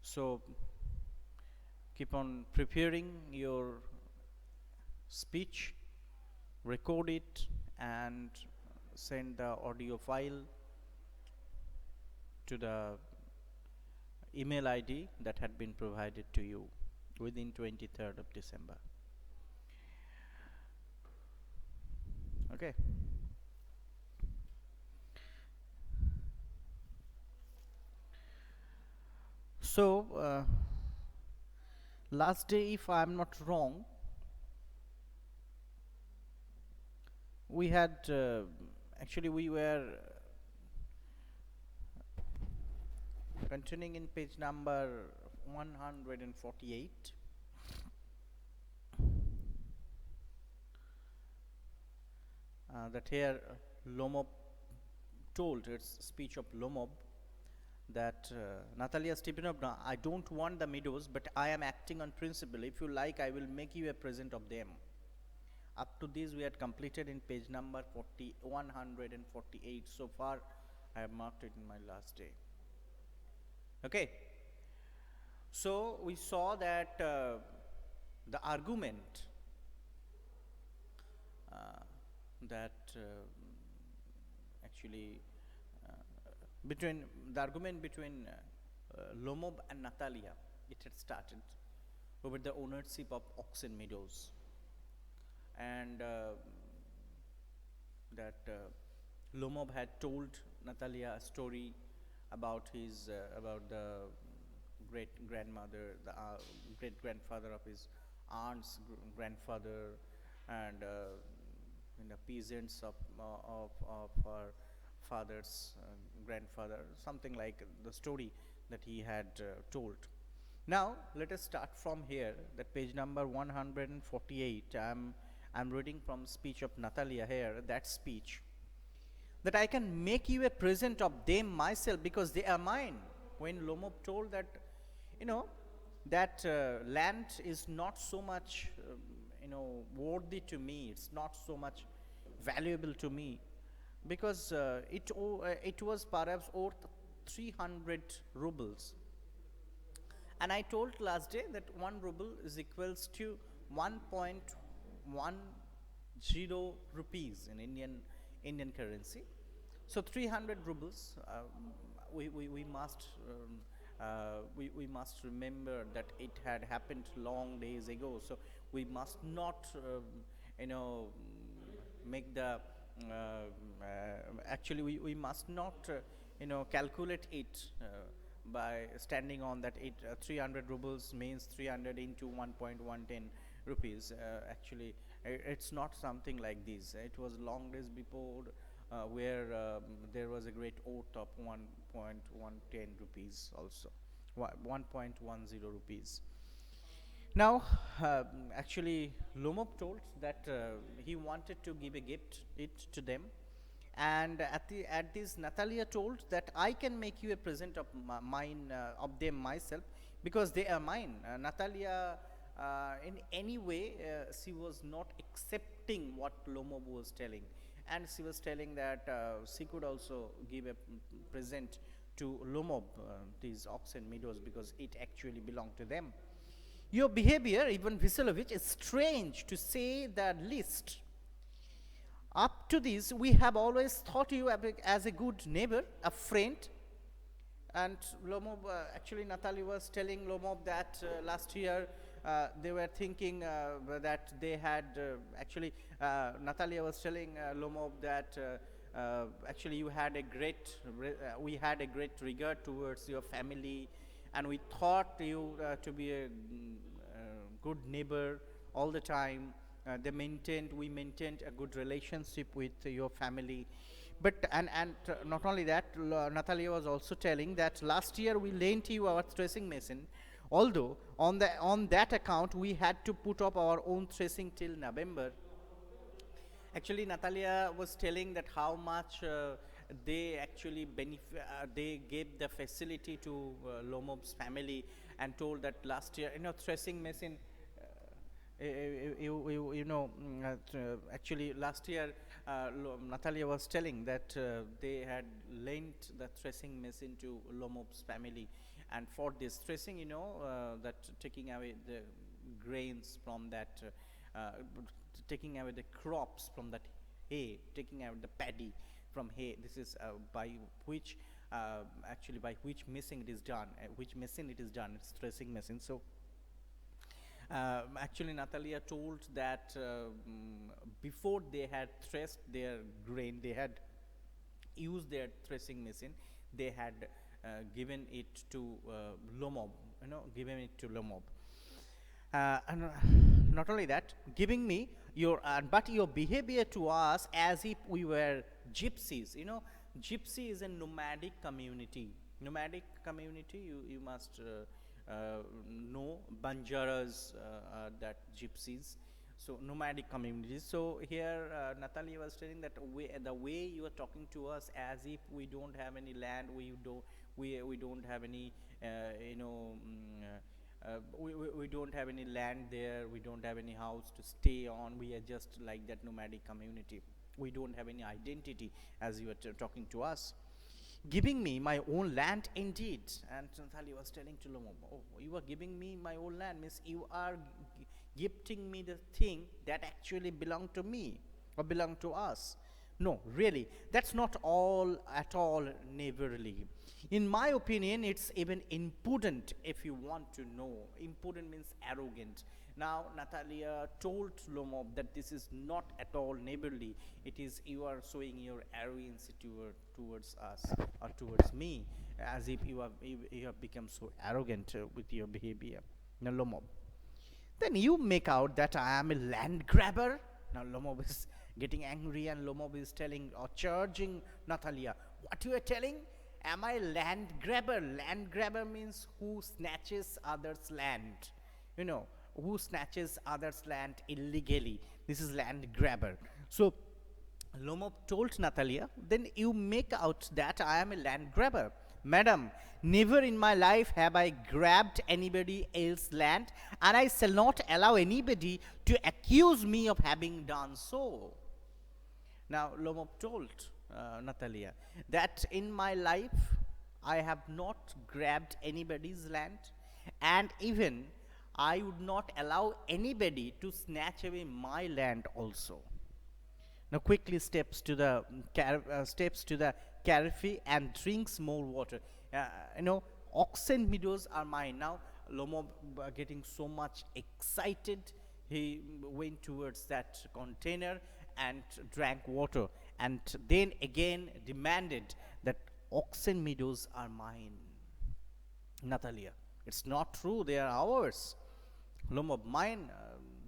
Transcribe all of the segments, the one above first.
So keep on preparing your speech, record it, and send the audio file to the email ID that had been provided to you within 23rd of December. Okay. So last day, if I am not wrong, we had actually we were continuing in page number 148. That here Lomov told, its speech of Lomov, that Natalia Stepanovna, I don't want the meadows, but I am acting on principle. If you like, I will make you a present of them. Up to this, we had completed in page number 148. So far, I have marked it in my last day. Okay. So we saw that the argument that actually between Lomov and Natalia, it had started over the ownership of Oxen Meadows, and that Lomov had told Natalia a story about his about the great grandmother, the great grandfather of his aunt's grandfather, and the peasants of her father's grandfather, something like the story that he had told. Now let us start from here, that page number 148. I'm reading from speech of Natalia here, that speech, that I can make you a present of them myself because they are mine. When Lomov told that, that land is not so much worthy to me, it's not so much valuable to me, because it was perhaps worth 300 rubles, and I told last day that 1 ruble is equals to 1.10 rupees in Indian currency. So 300 rubles, we must remember that it had happened long days ago, so we must not make the actually we must not calculate it by standing on that 300 rubles means 300 into 1.110 rupees. Actually it's not something like this. It was long days before where there was a great oath of 1.110 rupees also, 1.10 rupees. Now, actually, Lomov told that he wanted to give a gift to them, and at this, Natalia told that I can make you a present of mine of them myself because they are mine. Natalia, in any way, she was not accepting what Lomov was telling, and she was telling that she could also give a present to Lomov, these Oxen Meadows, because it actually belonged to them. Your behavior, Ivan Vasilovich, is strange to say the least. Up to this, we have always thought you as a good neighbor, a friend. And Lomov, actually Natalia was telling Lomov that last year they were thinking that they had, actually Natalia was telling Lomov that actually you had a great, we had a great regard towards your family, and we thought you to be a good neighbor all the time. We maintained a good relationship with your family. But and not only that, Natalia was also telling that last year we lent you our threshing machine, although on that account we had to put up our own threshing till November. Actually, Natalia was telling that how much they actually they gave the facility to Lomov's family, and told that last year, threshing machine. Actually last year Natalia was telling that they had lent the threshing machine to Lomob's family, and for this threshing, that taking away the grains from that, taking away the crops from that hay, taking out the paddy from hay. This is by which actually by which machine it is done, which machine it is done. It's threshing machine. So actually, Natalia told that before they had threshed their grain, they had used their threshing machine. They had given it to Lomob, given it to Lomob. And not only that, giving me your, but your behavior to us as if we were gypsies. Gypsy is a nomadic community. Nomadic community, you must know Banjaras, that gypsies. So nomadic communities. So here Natalia was telling that the way you are talking to us as if we don't have any land, we don't have any we don't have any land there, we don't have any house to stay on, we are just like that nomadic community, we don't have any identity as you are talking to us. Giving me my own land indeed. And Natalia was telling to Lomo, oh, you are giving me my own land, means you are gifting me the thing that actually belong to me or belong to us. No, really, that's not all at all neighborly. In my opinion, it's even impudent, if you want to know. Impudent means arrogant. Now Natalia told Lomov that this is not at all neighborly. It is, you are showing your arrogance towards us or towards me, as if you have become so arrogant with your behavior. Now Lomov, then you make out that I am a land grabber. Now Lomov is getting angry, and Lomov is telling or charging Natalia, what you are telling? Am I land grabber? Land grabber means who snatches others' land. Who snatches others' land illegally. This is land grabber. So Lomov told Natalia, then you make out that I am a land grabber. Madam, never in my life have I grabbed anybody else's land, and I shall not allow anybody to accuse me of having done so. Now Lomov told Natalia that in my life I have not grabbed anybody's land, and even I would not allow anybody to snatch away my land also. Now quickly steps to the carafe and drinks more water. Oxen meadows are mine. Now Lomo getting so much excited, he went towards that container and drank water, and then again demanded that oxen meadows are mine. Natalia, it's not true, they are ours. Lomo, mine.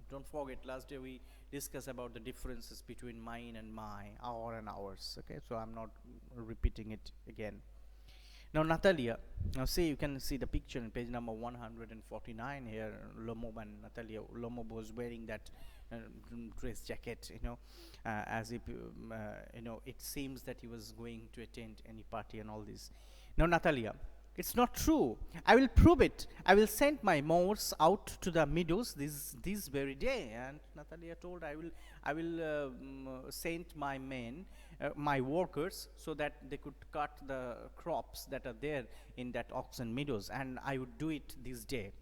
Don't forget, last day we discussed about the differences between mine and my, our and ours. Okay, so I'm not repeating it again. Now Natalia, now see, you can see the picture in page number 149 here. Lomob and Natalia. Lomob was wearing that dress jacket, as if it seems that he was going to attend any party and all this. Now Natalia, it's not true. I will prove it. I will send my Moors out to the meadows this very day. And Natalia told, I will send my men, my workers, so that they could cut the crops that are there in that oxen meadows, and I would do it this day.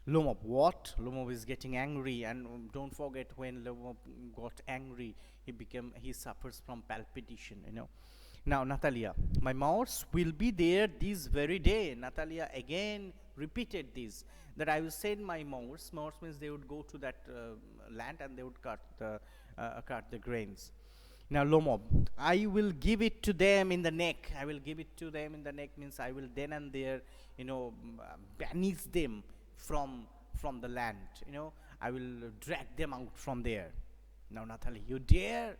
Lomov, what? Lomov is getting angry, and don't forget, when Lomov got angry, he suffers from palpitation, Now Natalia, my Moors will be there this very day. Natalia again repeated this, that I will send my Moors. Moors means they would go to that land and they would cut the grains. Now Lomov, I will give it to them in the neck. I will give it to them in the neck means I will then and there, banish them from the land. I will drag them out from there. Now Natalia, you dare?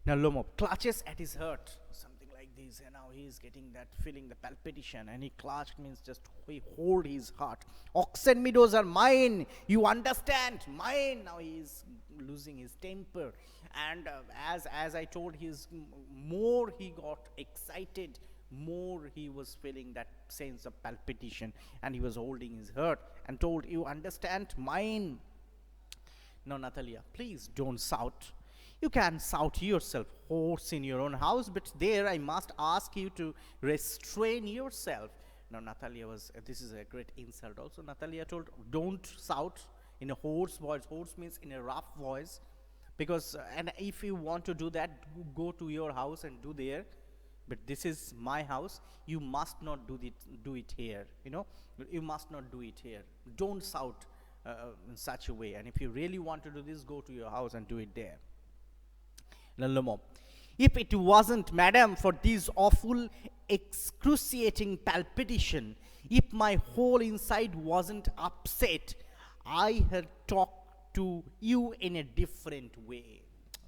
Now Lomov clutches at his heart, something like this, and now he is getting that feeling, the palpitation, and he clutched means just he hold his heart. Oxen meadows are mine, you understand? Mine. Now he is losing his temper, and as I told, more he got excited, more he was feeling that sense of palpitation, and he was holding his heart and told, you understand? Mine. Now Natalia, please don't shout. You can shout yourself hoarse in your own house, but there I must ask you to restrain yourself. Now, Natalia was, this is a great insult also. Natalia told, don't shout in a hoarse voice. Hoarse means in a rough voice. Because, and if you want to do that, go to your house and do there. But this is my house. You must not do it here. You know, you must not do it here. Don't shout in such a way. And if you really want to do this, go to your house and do it there. Lomo. If it wasn't, madam, for this awful, excruciating palpitation, if my whole inside wasn't upset, I had talked to you in a different way.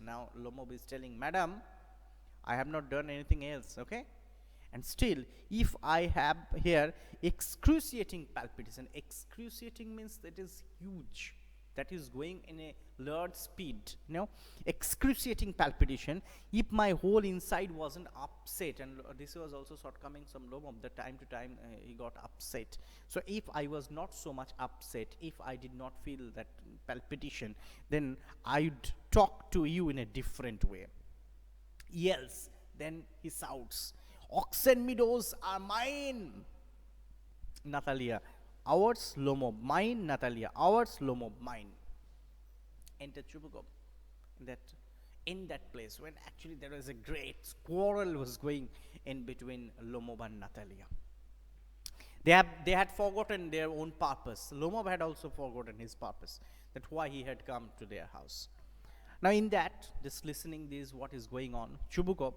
Now, Lomob is telling, madam, I have not done anything else, okay? And still, if I have here excruciating palpitation, excruciating means that is huge, that is going in a large speed, you know, excruciating palpitation, if my whole inside wasn't upset. And this was also shortcomings from Lomob, the time to time he got upset. So if I was not so much upset, if I did not feel that palpitation, then I'd talk to you in a different way. Yes, then he shouts, oxen meadows are mine. Natalia, ours. Lomob, mine. Natalia, ours. Lomob, mine. Enter Chubukov. In that place, when actually there was a great quarrel was going in between Lomob and Natalia. They had forgotten their own purpose. Lomob had also forgotten his purpose, that why he had come to their house. Now in that, just listening this, what is going on, Chubukov,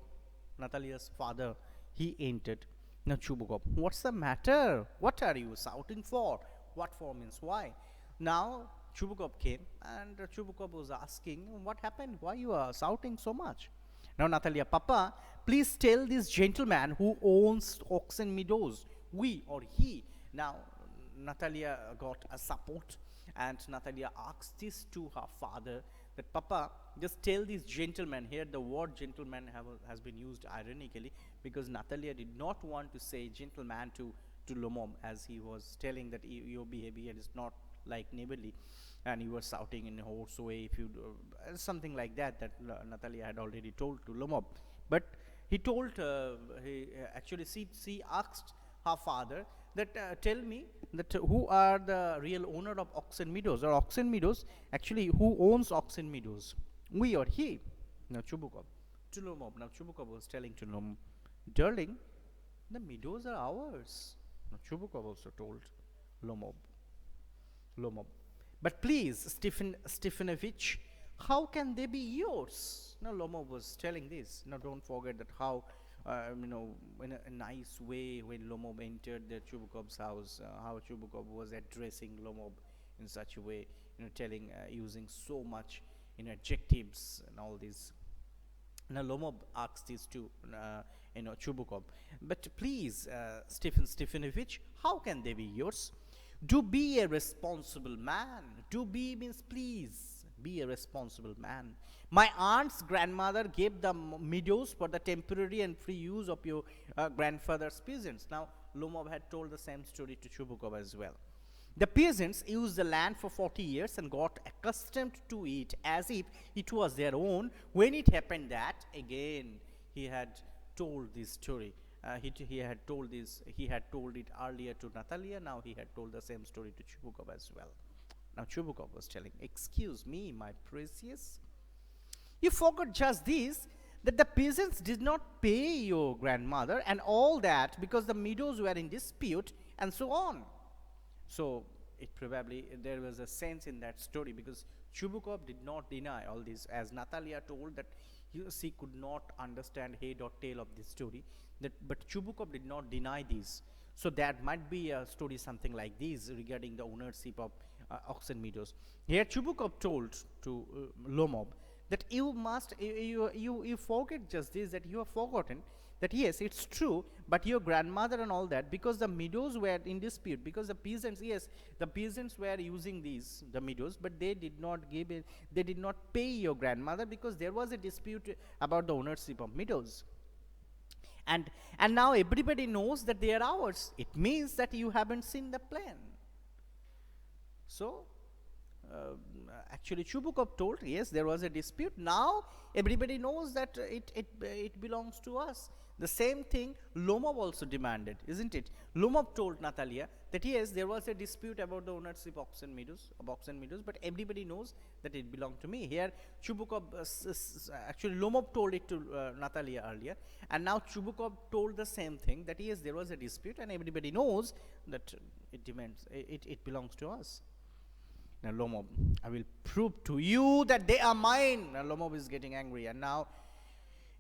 Natalia's father, he entered. Now Chubukov, what's the matter? What are you shouting for? What for means why? Now Chubukov came, and Chubukov was asking, what happened? Why you are shouting so much? Now Natalia, Papa, please tell this gentleman who owns oxen meadows, we or he. Now Natalia got a support, and Natalia asked this to her father, that Papa, just tell this gentleman. Here the word gentleman has been used ironically, because Natalia did not want to say gentleman to Lomob, as he was telling that your behavior is not like neighborly, and you were shouting in a hoarse way, if you something like that, Natalia had already told to Lomob. But he told, she asked her father that tell me that who are the real owner of oxen meadows, or oxen meadows, actually who owns oxen meadows, we or he? Now Chubukov to Lomob. Now Chubukov was telling to Lomob, darling, the meadows are ours. Now Chubukov also told Lomob, but please, Stefanovich, how can they be yours? Now Lomob was telling this. Now don't forget that how in a nice way, when Lomob entered the Chubukov's house, how Chubukov was addressing Lomob in such a way, telling, using so much adjectives and all these. Now Lomob asked this to Chubukov, but please, Stefanovich, how can they be yours? Do be a responsible man. Do be means please be a responsible man. My aunt's grandmother gave the meadows for the temporary and free use of your grandfather's peasants. Now Lomob had told the same story to Chubukov as well. The peasants used the land for 40 years and got accustomed to it as if it was their own. When it happened that, again, he had told this story. He had told it earlier to Natalia. Now he had told the same story to Chubukov as well. Now Chubukov was telling, excuse me, my precious, you forgot just this, that the peasants did not pay your grandmother and all that because the meadows were in dispute and so on. So it probably, there was a sense in that story, because Chubukov did not deny all this, as Natalia told that she could not understand head or tail of this story, but Chubukov did not deny this. So that might be a story something like this regarding the ownership of oxen meadows. Here Chubukov told to Lomob that you forget just this, that you have forgotten that yes, it's true, but your grandmother and all that, because the meadows were in dispute, because the peasants, yes, the peasants were using the meadows, but they did not give it, they did not pay your grandmother because there was a dispute about the ownership of meadows. And now everybody knows that they are ours. It means that you haven't seen the plan. So actually Chubukov told, yes, there was a dispute. Now everybody knows that it belongs to us. The same thing Lomov also demanded, isn't it? Lomov told Natalia that yes, there was a dispute about the ownership of Oxen Meadows, but everybody knows that it belonged to me. Here, Chubukov, actually Lomov told it to Natalia earlier, and now Chubukov told the same thing, that yes, there was a dispute, and everybody knows that it belongs to us. Now Lomov, I will prove to you that they are mine. Now Lomov is getting angry, and now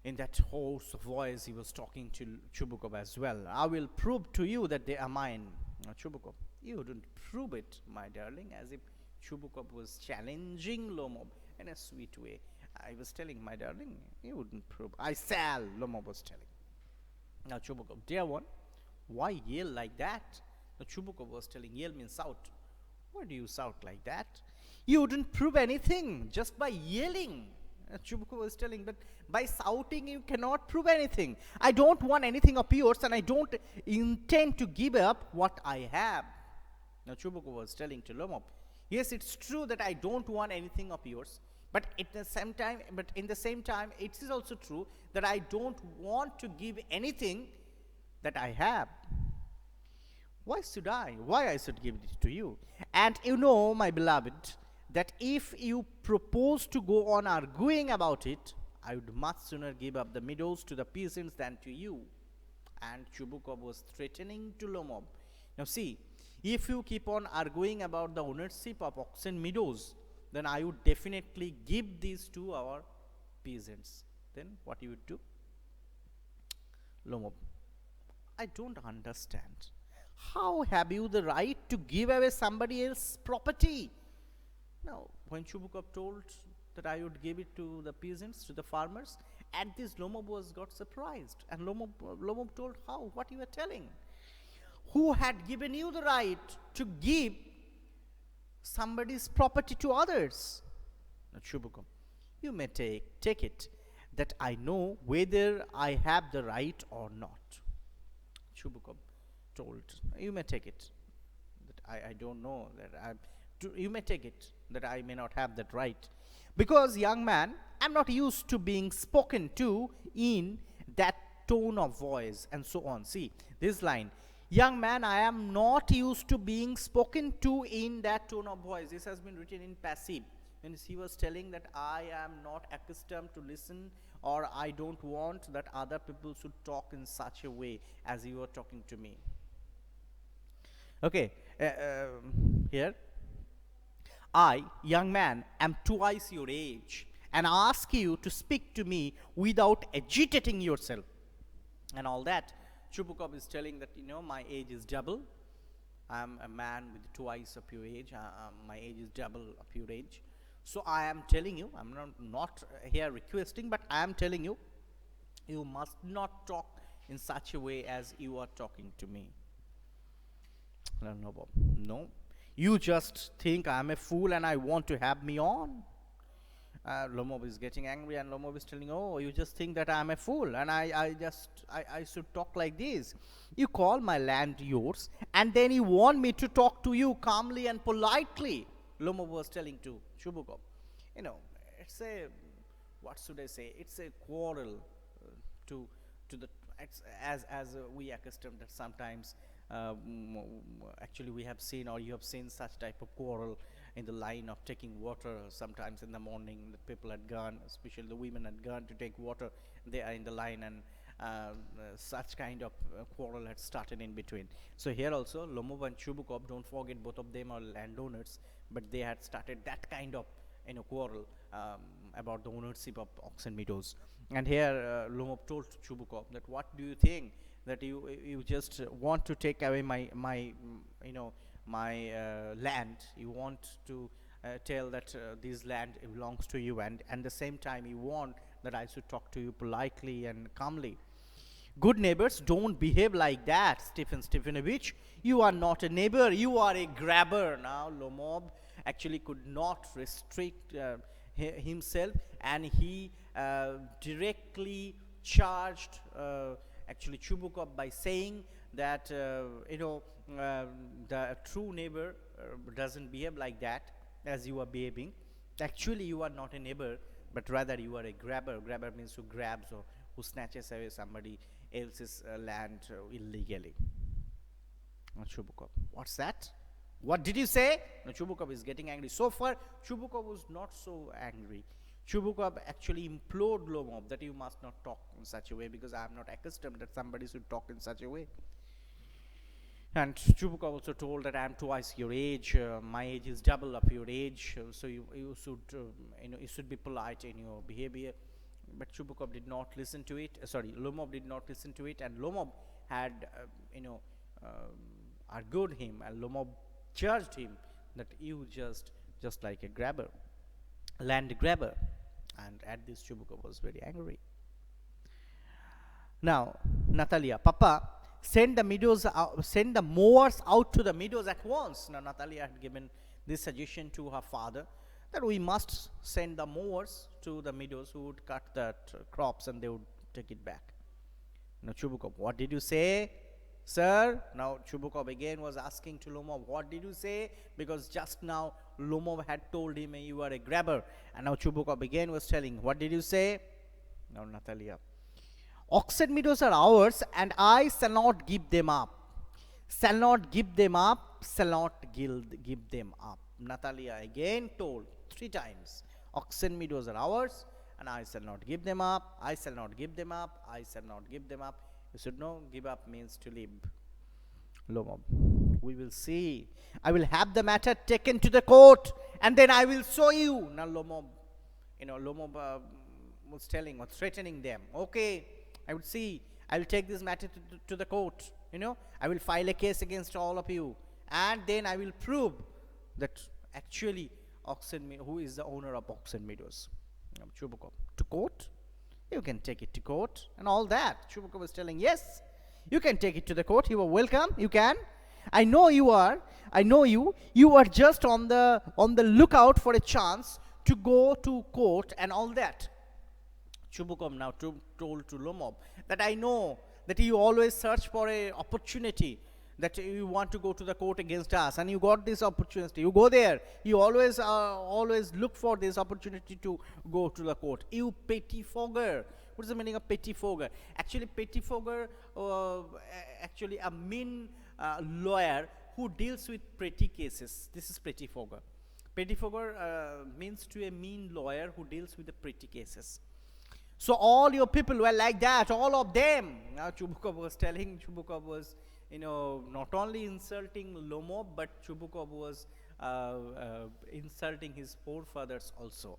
in that hoarse voice he was talking to Chubukov as well. I will prove to you that they are mine. Now Chubukov, you didn't prove it, my darling, as if Chubukov was challenging Lomov in a sweet way. I was telling, my darling, you wouldn't prove. I shall, Lomov was telling. Now Chubukov, dear one, why yell like that? Now Chubukov was telling, yell means shout. Why do you shout like that? You wouldn't prove anything just by yelling. Chubukov was telling, but by shouting you cannot prove anything. I don't want anything of yours, and I don't intend to give up what I have. Now Chubukov was telling to Lomov, yes, it's true that I don't want anything of yours, but at the same time, it is also true that I don't want to give anything that I have. Why should I? Why I should give it to you? And you know, my beloved, that if you propose to go on arguing about it, I would much sooner give up the meadows to the peasants than to you. And Chubukov was threatening to Lomov. Now see, if you keep on arguing about the ownership of Oxen Meadows, then I would definitely give these to our peasants. Then what you would do? Lomov, I don't understand. How have you the right to give away somebody else's property? Now, when Chubukov told that I would give it to the peasants, to the farmers, at this Lomov got surprised. And Lomov told, how? What you are telling? Who had given you the right to give somebody's property to others? Now, Chubukov, you may take it that I know whether I have the right or not. Chubukov told, you may take it that I don't know that you may take it that I may not have that right, because, young man, I'm not used to being spoken to in that tone of voice, and so on. See this line, young man, I am not used to being spoken to in that tone of voice. This has been written in passive, and he was telling that I am not accustomed to listen, or I don't want that other people should talk in such a way as you are talking to me. Okay, here, I, young man, am twice your age, and ask you to speak to me without agitating yourself. And all that, Chubukov is telling that, you know, my age is double. I am a man with twice of your age. My age is double of your age. So I am telling you, I'm not here requesting, but I am telling you, you must not talk in such a way as you are talking to me. No, you just think I'm a fool and I want to have me on. Lomov is getting angry, and Lomov is telling, oh, you just think that I'm a fool and I should talk like this. You call my land yours, and then you want me to talk to you calmly and politely. Lomov was telling to Chubukov, you know, it's a, what should I say, it's a quarrel to the, as we accustomed that sometimes actually we have seen, or you have seen such type of quarrel in the line of taking water. Sometimes in the morning the people had gone, especially the women had gone to take water, they are in the line, and such kind of quarrel had started in between. So here also Lomov and Chubukov, don't forget both of them are landowners, but they had started that kind of, you know, quarrel about the ownership of Oxen Meadows. And here Lomov told Chubukov that, what do you think, that you just want to take away my land? You want to tell that this land belongs to you, and at the same time you want that I should talk to you politely and calmly. Good neighbors don't behave like that, Stephen Stefanovich. You are not a neighbor, you are a grabber. Now Lomov actually could not restrict himself, and he directly charged actually Chubukov by saying that the true neighbor doesn't behave like that as you are behaving. Actually, you are not a neighbor, but rather you are a grabber. Grabber means who grabs or who snatches away somebody else's land illegally. Chubukov, what's that? What did you say? No, Chubukov is getting angry. So far, Chubukov was not so angry. Chubukov actually implored Lomov that you must not talk in such a way, because I am not accustomed that somebody should talk in such a way. And Chubukov also told that I am twice your age, my age is double of your age, so you should you should be polite in your behavior. But Chubukov did not listen to it. Lomov did not listen to it, and Lomov had argued him, and Lomov judged him that you just like a grabber, land grabber, and at this Chubukov was very angry. Now, Natalia, Papa, send the mowers out to the meadows at once. Now, Natalia had given this suggestion to her father that we must send the mowers to the meadows who would cut that crops and they would take it back. Now, Chubukov, what did you say, sir? Now, Chubukov again was asking to Lomov, what did you say? Because just now Lomov had told him you are a grabber, and now Chubukov again was telling, what did you say? Now, Natalia, oxen meadows are ours, and I shall not give them up. Shall not give them up, shall not give them up. Natalia again told 3 times, oxen meadows are ours, and I shall not give them up, I shall not give them up, I shall not give them up. You should know, give up means to leave. Lomov, we will see. I will have the matter taken to the court, and then I will show you. Now Lomov, was telling or threatening them, okay, I will see. I will take this matter to the court. I will file a case against all of you, and then I will prove that actually who is the owner of oxen meadows? Chubukov, to court? You can take it to court and all that. Chubukov was telling, yes, you can take it to the court. You are welcome. You can. I know you are. I know you. You are just on the lookout for a chance to go to court and all that. Chubukov now told to Lomov that I know that you always search for an opportunity, that you want to go to the court against us, and you got this opportunity. You go there. You always look for this opportunity to go to the court. You pettifogger. What is the meaning of pettifogger? Actually, pettifogger, actually a mean lawyer who deals with petty cases. This is pettifogger. Pettifogger means to a mean lawyer who deals with the petty cases. So all your people were like that, all of them. Now Chubukov was telling, Chubukov was, not only insulting Lomov, but Chubukov was insulting his forefathers also.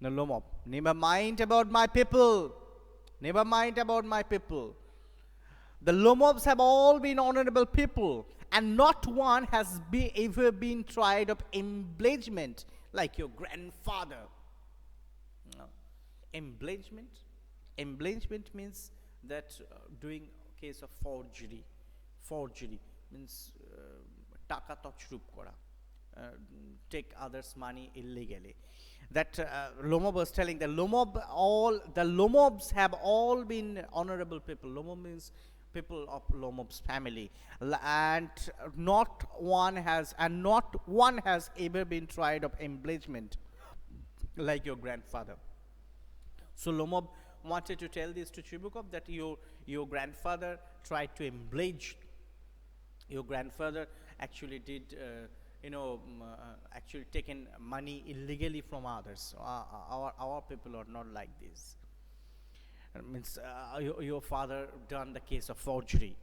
Now Lomov, never mind about my people. Never mind about my people. The Lomovs have all been honorable people, and not one has ever been tried of embellishment like your grandfather. No. Embellishment means that doing case of forgery. Forgery means taka tachrup kora, take others' money illegally. That Lomov was telling, the Lomovs have all been honorable people. Lomov means people of Lomov's family, and not one has ever been tried of embellishment like your grandfather. So Lomov wanted to tell this to Chubukov, that your grandfather tried to embellish. Your grandfather actually did, actually taken money illegally from others. Our people are not like this. It means your father done the case of forgery.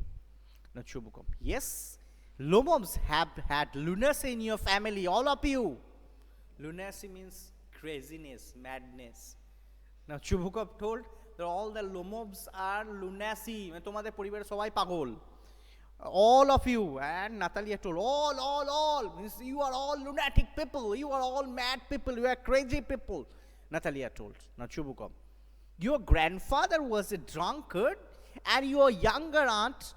Now Chubukov, yes, Lomovs have had lunacy in your family, all of you. Lunacy means craziness, madness. Now Chubukov told that all the Lomovs are lunacy. তোমাদের পরিবারের সবাই পাগল. All of you. And Natalia told, all. Means you are all lunatic people. You are all mad people. You are crazy people. Natalia told. Now Chubukov, your grandfather was a drunkard, and your younger aunt,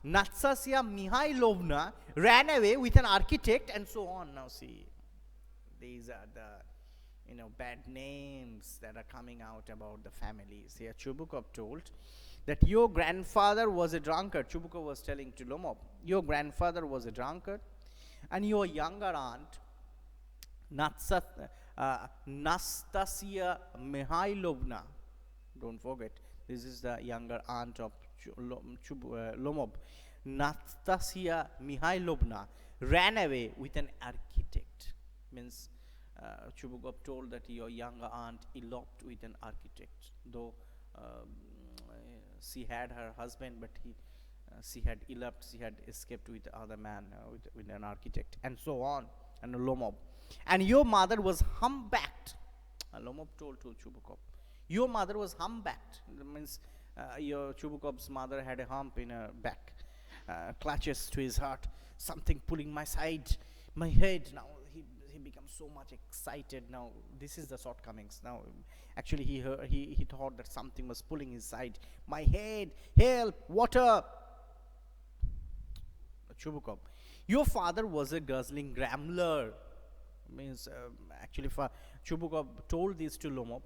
Nastasia Mihailovna, ran away with an architect, and so on. Now see, these are the bad names that are coming out about the families. Here Chubukov told that your grandfather was a drunkard. Chubukov was telling to Lomov, your grandfather was a drunkard, and your younger aunt Nastasia Mihailovna. Don't forget, this is the younger aunt of Lomov. Nastasia Mihailovna ran away with an architect. Means Chubukov told that your younger aunt eloped with an architect, though she had her husband, but she had eloped, she had escaped with other man, with an architect, and so on. And Lomov, and your mother was humpbacked. Lomov told to Chubukov, your mother was humpbacked. That means your Chubukov's mother had a hump in her back, clutches to his heart, something pulling my side, my head. Now he becomes so much excited. Now this is the shortcomings. Now actually he thought that something was pulling his side, my head, help, water. Chubukov, your father was a guzzling gambler. Means actually Chubukov told this to Lomov,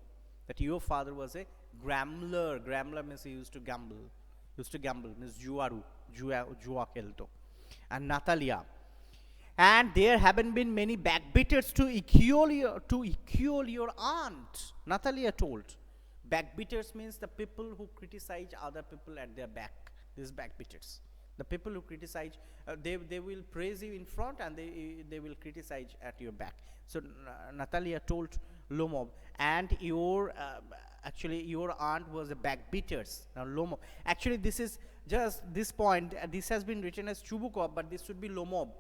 that your father was a gambler. Gambler means he used to gamble. Means juaru, jua kelto. And Natalia, and there haven't been many backbeaters to equal your aunt. Natalia told. Backbeaters means the people who criticize other people at their back. These backbeaters. The people who criticize, they will praise you in front, and they will criticize at your back. So Natalia told Lomov, and your actually your aunt was a backbeaters. Now Lomov, actually this is just this point. This has been written as Chubukov, but this should be Lomov.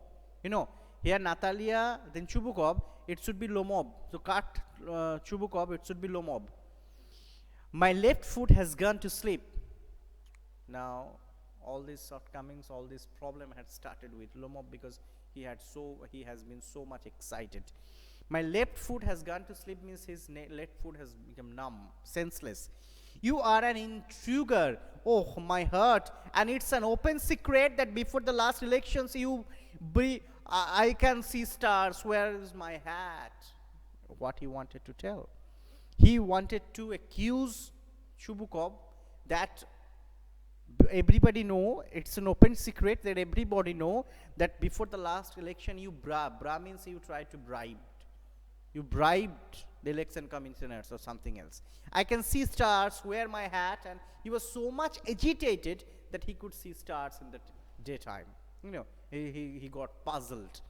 Here Natalia, then Chubukov, it should be Lomov. So cut Chubukov, it should be Lomov. My left foot has gone to sleep. Now all these shortcomings, all this problem had started with Lomov, because he has been so much excited. My left foot has gone to sleep means his left foot has become numb, senseless. You are an intruder. Oh, my heart. And it's an open secret that before the last elections, I can see stars. Where is my hat? What he wanted to tell. He wanted to accuse Chubukov that everybody know, it's an open secret that everybody know, that before the last election you bra means you tried to bribe. You bribed the election commissioners or something else. I can see stars, wear my hat. And he was so much agitated that he could see stars in the daytime. He got puzzled.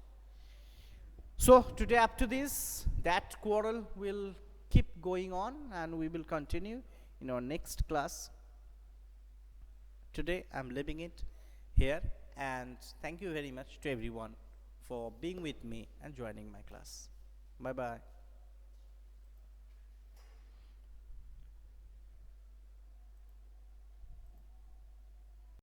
So today, up to this, that quarrel will keep going on, and we will continue in our next class. Today I'm leaving it here, and thank you very much to everyone for being with me and joining my class. Bye bye.